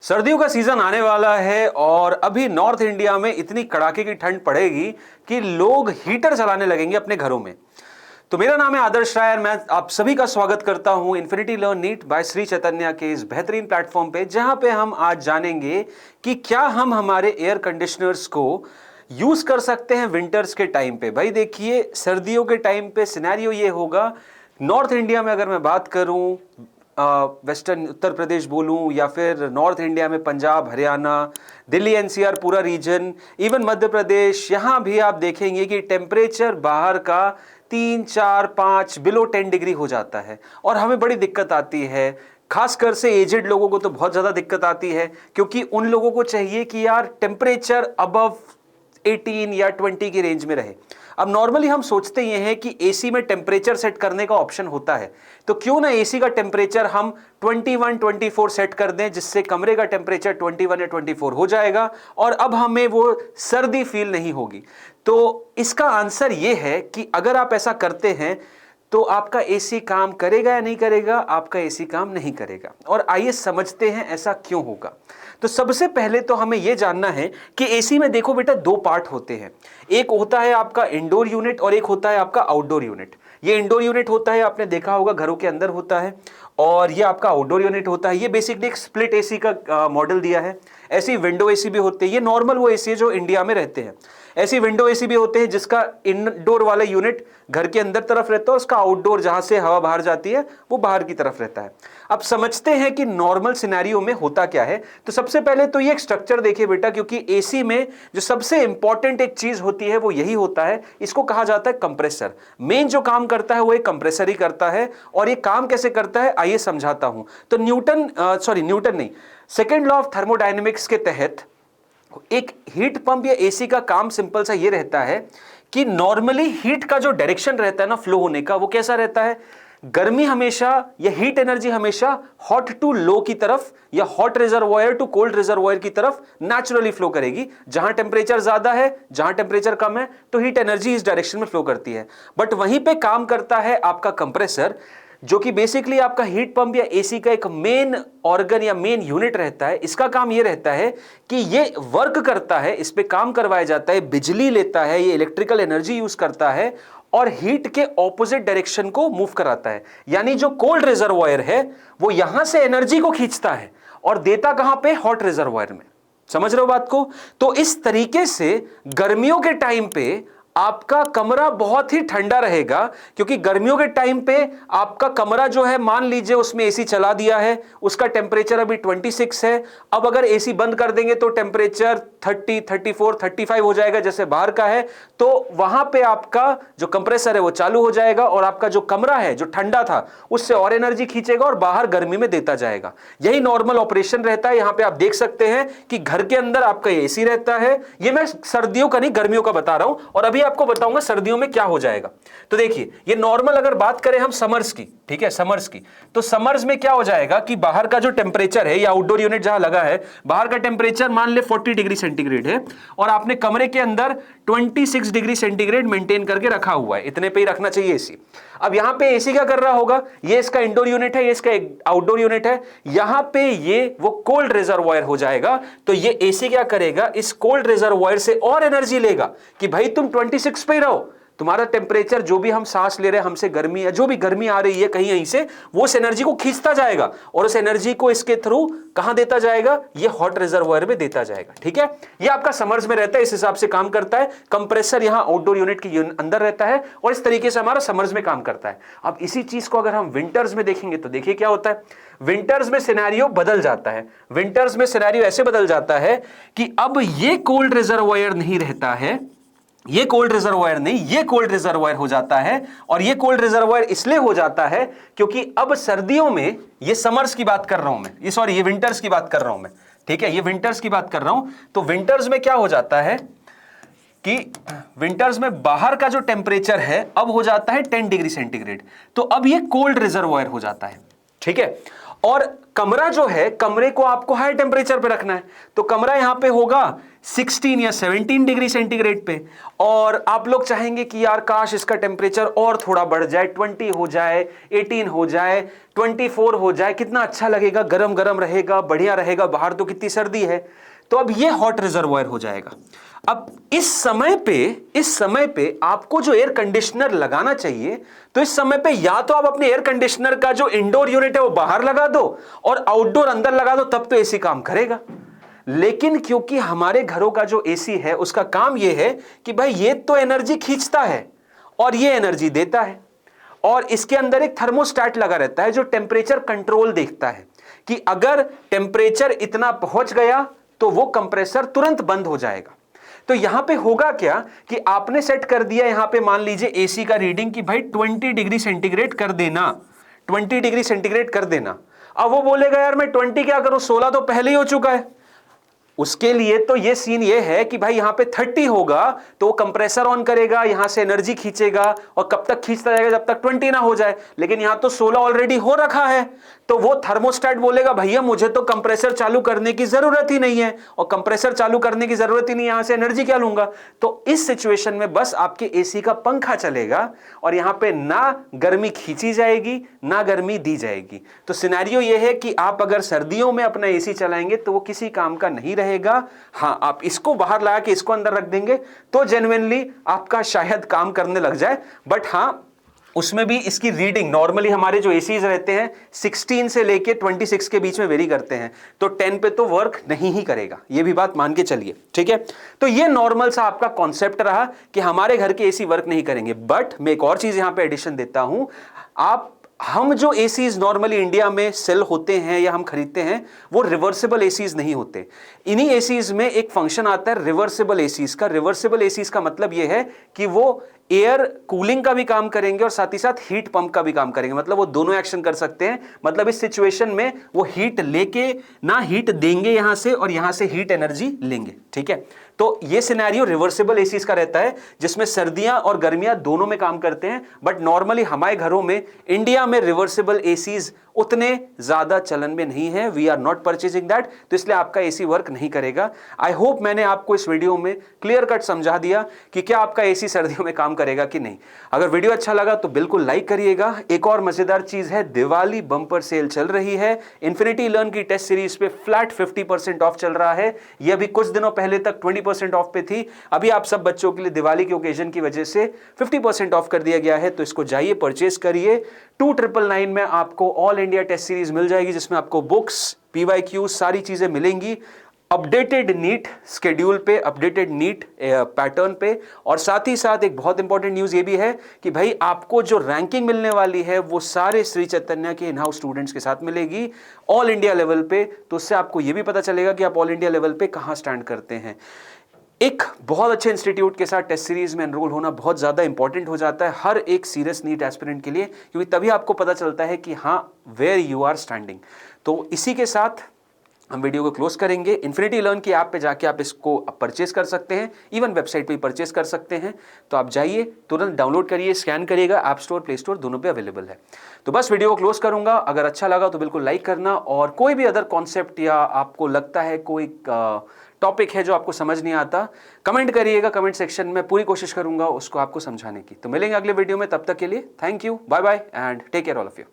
सर्दियों का सीजन आने वाला है और अभी नॉर्थ इंडिया में इतनी कड़ाके की ठंड पड़ेगी कि लोग हीटर चलाने लगेंगे अपने घरों में। तो मेरा नाम है आदर्श राय और मैं आप सभी का स्वागत करता हूं infinity learn NEET by Shri Chaitanya के इस बेहतरीन प्लेटफॉर्म पे, जहां पे हम आज जानेंगे कि क्या हम हमारे एयर कंडीशनर्स को यूज कर सकते हैं विंटर्स के टाइम पे। भाई देखिए, सर्दियों के टाइम पे सिनेरियो ये होगा, नॉर्थ इंडिया में अगर मैं बात करूं, वेस्टर्न उत्तर प्रदेश बोलूं या फिर नॉर्थ इंडिया में पंजाब, हरियाणा, दिल्ली एनसीआर पूरा रीजन, इवन मध्य प्रदेश, यहां भी आप देखेंगे कि टेम्परेचर बाहर का 3, 4, 5 बिलो 10 डिग्री हो जाता है और हमें बड़ी दिक्कत आती है। खासकर से एजेड लोगों को तो बहुत ज्यादा दिक्कत आती है, क्योंकि उन लोगों को चाहिए कि यार टेम्परेचर अबव 18 या 20 की रेंज में रहे। अब नॉर्मली हम सोचते ये हैं कि एसी में टेम्परेचर सेट करने का ऑप्शन होता है, तो क्यों ना एसी का टेम्परेचर हम 21, 24 सेट कर दें, जिससे कमरे का टेम्परेचर 21 या 24 हो जाएगा और अब हमें वो सर्दी फील नहीं होगी। तो इसका आंसर ये है कि अगर आप ऐसा करते हैं तो आपका एसी काम करेगा या नहीं करेगा? आपका एसी काम नहीं करेगा। और आइए समझते हैं ऐसा क्यों होगा। तो सबसे पहले तो हमें यह जानना है कि एसी में देखो बेटा, दो पार्ट होते हैं। एक होता है आपका इंडोर यूनिट और एक होता है आपका आउटडोर यूनिट। ये इंडोर यूनिट होता है, आपने देखा होगा घरों के अंदर होता है, और ये आपका आउटडोर यूनिट होता है। ये बेसिकली एक स्प्लिट एसी का मॉडल दिया है। ऐसी विंडो एसी भी होते हैं, ये नॉर्मल वो एसी है जो इंडिया में रहते हैं। ऐसी विंडो एसी भी होते हैं जिसका इंडोर वाला यूनिट घर के अंदर तरफ रहता है, उसका आउटडोर जहां से हवा बाहर जाती है वो बाहर की तरफ रहता है। अब समझते हैं कि नॉर्मल सिनेरियो में होता क्या है। तो सबसे पहले तो ये एक स्ट्रक्चर देखिए बेटा, क्योंकि एसी में जो सबसे इंपॉर्टेंट एक चीज होती है वो यही होता है, इसको कहा जाता है कंप्रेसर। मेन जो काम करता है वो एक कंप्रेसर ही करता है। और ये काम कैसे करता है आइए समझाता हूं। तो न्यूटन नहीं, सेकेंड लॉ ऑफ थर्मोडायनेमिक्स के तहत एक हीट पंप या एसी का काम सिंपल सा ये रहता है कि नॉर्मली हीट का जो डायरेक्शन रहता है ना फ्लो होने का, वो कैसा रहता है? गर्मी हमेशा या हीट एनर्जी हमेशा हॉट टू लो की तरफ या hot reservoir to cold reservoir की तरफ नेचुरली फ्लो करेगी। जहां टेम्परेचर ज्यादा है, जहां टेम्परेचर कम है, तो हीट एनर्जी इस डायरेक्शन में फ्लो करती है। बट वहीं पे काम करता है आपका कंप्रेसर, जो कि बेसिकली आपका हीट पंप या एसी का एक मेन ऑर्गन या मेन यूनिट रहता है। इसका काम यह रहता है कि ये वर्क करता है, इस पे काम करवाया जाता है, बिजली लेता है, ये इलेक्ट्रिकल एनर्जी यूज करता है और हीट के ऑपोजिट डायरेक्शन को मूव कराता है। यानी जो कोल्ड रिजर्वॉयर है वो यहां से एनर्जी को खींचता है और देता कहां पे? हॉट रिजर्वॉयर में। समझ रहे हो बात को? तो इस तरीके से गर्मियों के टाइम पे आपका कमरा बहुत ही ठंडा रहेगा, क्योंकि गर्मियों के टाइम पे आपका कमरा जो है, मान लीजिए उसमें एसी चला दिया है, उसका टेम्परेचर अभी 26 है। अब अगर एसी बंद कर देंगे तो टेम्परेचर 30, 34, 35 हो जाएगा जैसे बाहर का है। तो वहां पे आपका जो कंप्रेसर है वो चालू हो जाएगा और आपका जो कमरा है जो ठंडा था उससे और एनर्जी खींचेगा और बाहर गर्मी में देता जाएगा। यही नॉर्मल ऑपरेशन रहता है। यहां पे आप देख सकते हैं कि घर के अंदर आपका एसी रहता है। ये मैं सर्दियों का नहीं, गर्मियों का बता रहा हूं, और अभी आपको बताऊंगा सर्दियों में क्या हो जाएगा। तो देखिए, ये नॉर्मल अगर बात करें हम समर्स की, ठीक है, समर्स की, तो समर्स में क्या हो जाएगा कि बाहर का जो टेम्परेचर है या आउटडोर यूनिट जहां लगा है, बाहर का टेम्परेचर मान ले 40 डिग्री सेंटीग्रेड है और आपने कमरे के अंदर 26 डिग्री सेंटीग्रेड मेंटेन करके रखा हुआ है। इतने पे ही रखना चाहिए एसी। अब यहां पे एसी क्या कर रहा होगा? ये इसका इंडोर यूनिट है, ये इसका आउटडोर यूनिट है। यहां पे ये वो कोल्ड रिजर्वॉयर हो जाएगा। तो ये एसी क्या करेगा? इस कोल्ड रिजर्वॉयर से और एनर्जी लेगा कि भाई तुम 26 पे ही रहो, तुम्हारा टेम्परेचर जो भी हम सांस ले रहे हैं, हमसे गर्मी या जो भी गर्मी आ रही है कहीं यहीं से, वो उस एनर्जी को खींचता जाएगा और उस एनर्जी को इसके थ्रू कहां देता जाएगा? ये हॉट रिजर्वॉयर में देता जाएगा। ठीक है, ये आपका समर्स में रहता है, इस हिसाब से काम करता है। कंप्रेसर यहां आउटडोर यूनिट के अंदर रहता है और इस तरीके से हमारा समर्स में काम करता है। अब इसी चीज को अगर हम विंटर्स में देखेंगे तो देखिए क्या होता है। विंटर्स में सिनेरियो बदल जाता है। विंटर्स में सिनेरियो ऐसे बदल जाता है कि अब ये कोल्ड रिजर्वॉयर नहीं रहता है, ये कोल्ड रिजर्वॉयर नहीं, ये कोल्ड रिजर्वॉयर हो जाता है। और ये कोल्ड रिजर्वॉयर इसलिए हो जाता है क्योंकि अब सर्दियों में, ये समर्स की बात कर रहा हूं मैं, ये विंटर्स की बात कर रहा हूं मैं, ठीक है, ये विंटर्स की बात कर रहा हूं। तो विंटर्स में क्या हो जाता है कि विंटर्स में बाहर का जो टेम्परेचर है अब हो जाता है 10 डिग्री सेंटीग्रेड। तो अब ये कोल्ड रिजर्वॉयर हो जाता है। ठीक है, और कमरा जो है, कमरे को आपको हाई टेम्परेचर पे रखना है, तो कमरा यहां पे होगा 16 या 17 डिग्री सेंटीग्रेड पे। और आप लोग चाहेंगे कि यार काश इसका टेम्परेचर और थोड़ा बढ़ जाए, 20 हो जाए, 18 हो जाए, 24 हो जाए, कितना अच्छा लगेगा, गरम गरम रहेगा, बढ़िया रहेगा, बाहर तो कितनी सर्दी है। तो अब ये हॉट रिजर्वायर हो जाएगा। अब इस समय पे आपको जो एयर कंडीशनर लगाना चाहिए, तो इस समय पे या तो आप अपने एयर कंडीशनर का जो इंडोर यूनिट है वो बाहर लगा दो और आउटडोर अंदर लगा दो, तब तो एसी काम करेगा। लेकिन क्योंकि हमारे घरों का जो एसी है उसका काम यह है कि भाई ये तो एनर्जी खींचता है और ये एनर्जी देता है, और इसके अंदर एक थर्मोस्टेट लगा रहता है जो टेम्परेचर कंट्रोल देखता है कि अगर टेम्परेचर इतना पहुंच गया तो वो कंप्रेसर तुरंत बंद हो जाएगा। तो यहां पे होगा क्या कि आपने सेट कर दिया यहां पे, मान लीजिए एसी का रीडिंग कि भाई 20 डिग्री सेंटीग्रेड कर देना, 20 डिग्री सेंटीग्रेड कर देना। अब वो बोलेगा यार मैं 20 क्या करूं, 16 तो पहले ही हो चुका है। उसके लिए तो ये सीन ये है कि भाई यहां पे 30 होगा तो वो कंप्रेसर ऑन करेगा, यहां से एनर्जी खींचेगा और कब तक खींचता जाएगा, जब तक 20 ना हो जाए। लेकिन यहां तो 16 ऑलरेडी हो रखा है, तो वो थर्मोस्टेट बोलेगा भैया मुझे तो कंप्रेसर चालू करने की जरूरत ही नहीं है, और कंप्रेसर चालू करने की जरूरत ही नहीं, यहां से एनर्जी क्या लूंगा। तो इस सिचुएशन में बस आपके एसी का पंखा चलेगा और यहां पे ना गर्मी खींची जाएगी ना गर्मी दी जाएगी। तो सिनेरियो ये है कि आप अगर सर्दियों में अपना एसी चलाएंगे तो वो किसी काम का नहीं रहेगा। हां, आप इसको बाहर लगा के इसको अंदर रख देंगे तो जेन्युइनली आपका शायद काम करने लग जाए। बट हां, उसमें भी इसकी रीडिंग नॉर्मली हमारे जो एसीज रहते हैं 16 से लेके 26 के बीच में वेरी करते हैं, तो 10 पे तो वर्क नहीं ही करेगा, ये भी बात मान के चलिए, ठीक है। तो ये नॉर्मल सा आपका कॉन्सेप्ट रहा कि हमारे घर के एसी वर्क नहीं करेंगे। बट मैं एक और चीज यहां पे एडिशन देता हूं, हम जो एसीज नॉर्मली इंडिया में सेल होते हैं या हम खरीदते हैं वो रिवर्सिबल एसीज नहीं होते। इन्हीं एसीज में एक फंक्शन आता है रिवर्सिबल एसीज का। रिवर्सिबल एसीज का मतलब यह है कि वो एयर कूलिंग का भी काम करेंगे और साथ ही साथ हीट पंप का भी काम करेंगे, मतलब वो दोनों एक्शन कर सकते हैं। मतलब इस सिचुएशन में वो हीट लेके ना हीट देंगे यहां से और यहां से हीट एनर्जी लेंगे, ठीक है। तो ये सिनेरियो रिवर्सिबल एसीज का रहता है जिसमें सर्दियां और गर्मियां दोनों में काम करते हैं। बट नॉर्मली हमारे घरों में इंडिया में रिवर्सिबल एसीज उतने ज्यादा चलन में नहीं है, we are not purchasing that, तो इसलिए आपका एसी वर्क नहीं करेगा। आई होप मैंने आपको इस वीडियो में क्लियर कट समझा दिया कि क्या आपका एसी सर्दियों में काम करेगा कि नहीं। अगर वीडियो अच्छा लगा तो बिल्कुल लाइक करिएगा। एक और मजेदार चीज है, दिवाली बम्पर सेल चल रही है। इन्फिनिटी लर्न की टेस्ट सीरीज पे फ्लैट 50% ऑफ चल रहा है। यह अभी कुछ दिनों पहले तक 20% ऑफ पे थी, अभी आप सब बच्चों के लिए दिवाली के ओकेजन की वजह से 50% ऑफ कर दिया गया है। तो इसको जाइए परचेज करिए। 2999 में आपको ऑल इंडिया टेस्ट सीरीज मिल जाएगी जिसमें आपको बुक्स, PYQ सारी चीजें मिलेंगी, अपडेटेड नीट स्केड्यूल पे, अपडेटेड नीट पैटर्न पे। और साथ ही साथ एक बहुत इंपॉर्टेंट न्यूज ये भी है कि भाई आपको जो रैंकिंग मिलने वाली है वो सारे श्री चैतन्य के इन हाउस स्टूडेंट्स के साथ मिलेगी ऑल इंडिया लेवल पे। तो उससे आपको ये भी पता चलेगा कि आप ऑल इंडिया लेवल पे कहां स्टैंड करते हैं। एक बहुत अच्छे इंस्टीट्यूट के साथ टेस्ट सीरीज में एनरोल होना बहुत ज़्यादा इंपॉर्टेंट हो जाता है हर एक सीरियस नीट एस्पिरेंट के लिए, क्योंकि तभी आपको पता चलता है कि हाँ वेयर यू आर स्टैंडिंग। तो इसी के साथ हम वीडियो को क्लोज करेंगे। इन्फिनिटी लर्न की ऐप पे जाके आप इसको परचेज कर सकते हैं, इवन वेबसाइट पे परचेज कर सकते हैं। तो आप जाइए, तुरंत डाउनलोड करिए, स्कैन करिएगा, ऐप स्टोर, प्ले स्टोर दोनों पे अवेलेबल है। तो बस वीडियो को क्लोज करूंगा। अगर अच्छा लगा तो बिल्कुल लाइक करना, और कोई भी अदर कॉन्सेप्ट या आपको लगता है कोई टॉपिक है जो आपको समझ नहीं आता, कमेंट करिएगा कमेंट सेक्शन में, पूरी कोशिश करूंगा उसको आपको समझाने की। तो मिलेंगे अगले वीडियो में, तब तक के लिए thank you, bye bye and take care all of you.